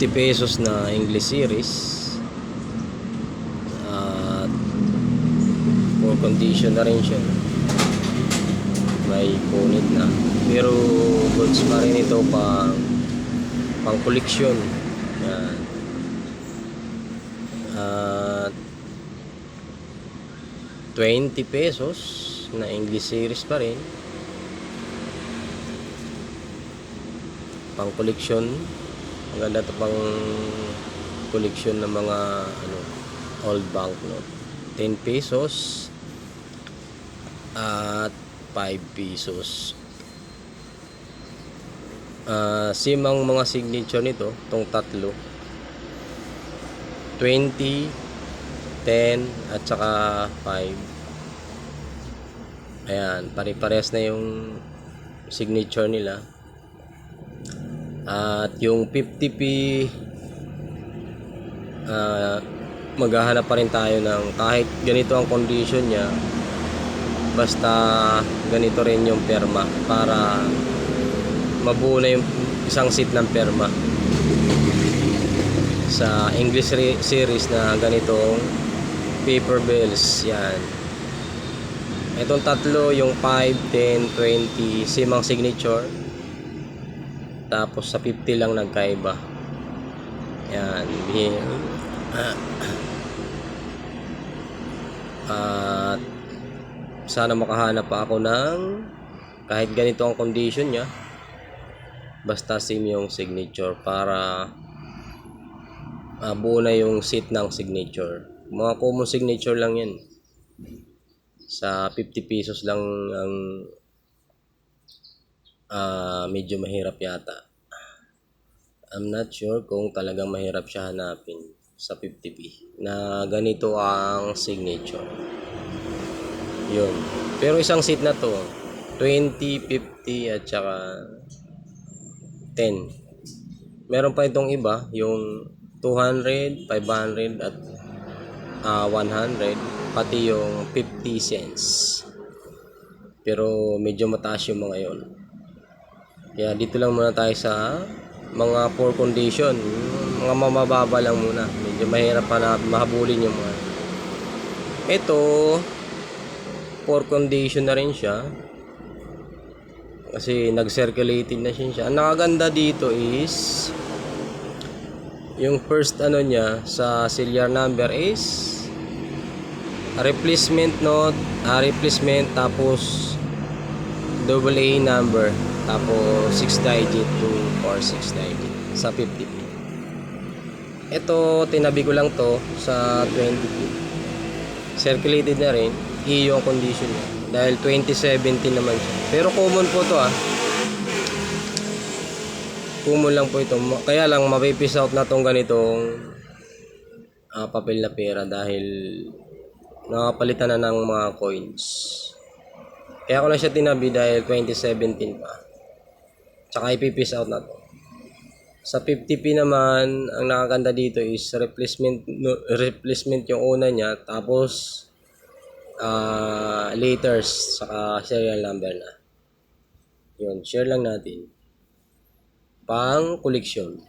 50 pesos na English series at full condition na rin siya, may punit na, pero goods pa rin ito pang koleksyon. Yan. At 20 pesos na English series pa rin, pang koleksyon. Ang ganda ito, pang koleksyon ng mga old banknote. 10 pesos at 5 pesos. Same ang mga signature nito, itong tatlo, 20, 10 at saka 5. Ayan, pare-pares na yung signature nila. At yung 50p, maghahanap pa rin tayo ng kahit ganito ang condition niya, basta ganito rin yung perma para mabuo na yung isang seat ng perma sa English series na ganitong paper bills. Yan, itong tatlo, yung 5, 10, 20, same ang signature, tapos sa 50 lang nagkaiba. Yan. At sana makahanap pa ako ng kahit ganito ang condition nya, basta same yung signature para buo na yung seat ng signature. Mga common signature lang yan. Sa 50 pesos lang ang medyo mahirap yata. I'm not sure kung talagang mahirap siya hanapin sa 50p na ganito ang signature. Yun. Pero isang seat na to, 20, 50 at saka 10. Meron pa itong iba, yung 200, 500 at 100, pati yung 50 cents. Pero medyo mataas yung mga yon. Kaya dito lang muna tayo sa mga poor condition, mga mamababa lang muna. Medyo mahirap pa na mahabulin yung mga ito. Poor condition na rin siya kasi nag-circulated na siya. Ang nakaganda dito is yung first niya sa serial number is replacement note, replacement, tapos AA number, tapos 6 digit to or 6 digit sa 50p. Ito tinabi ko lang to sa 20p. Circulated na rin, yung condition niya dahil 2017 naman siya. Pero common po to common lang po ito. Kaya lang mapipis out na tong ganitong papel na pera dahil nakapalitan na ng mga coins. Kaya ko lang siya tinabi dahil 2017 pa. Tsaka ipipis out na to. Sa 50p naman, ang nakaganda dito is replacement yung una niya, tapos letters saka serial number na. Yun, share lang natin. Pang koleksyon.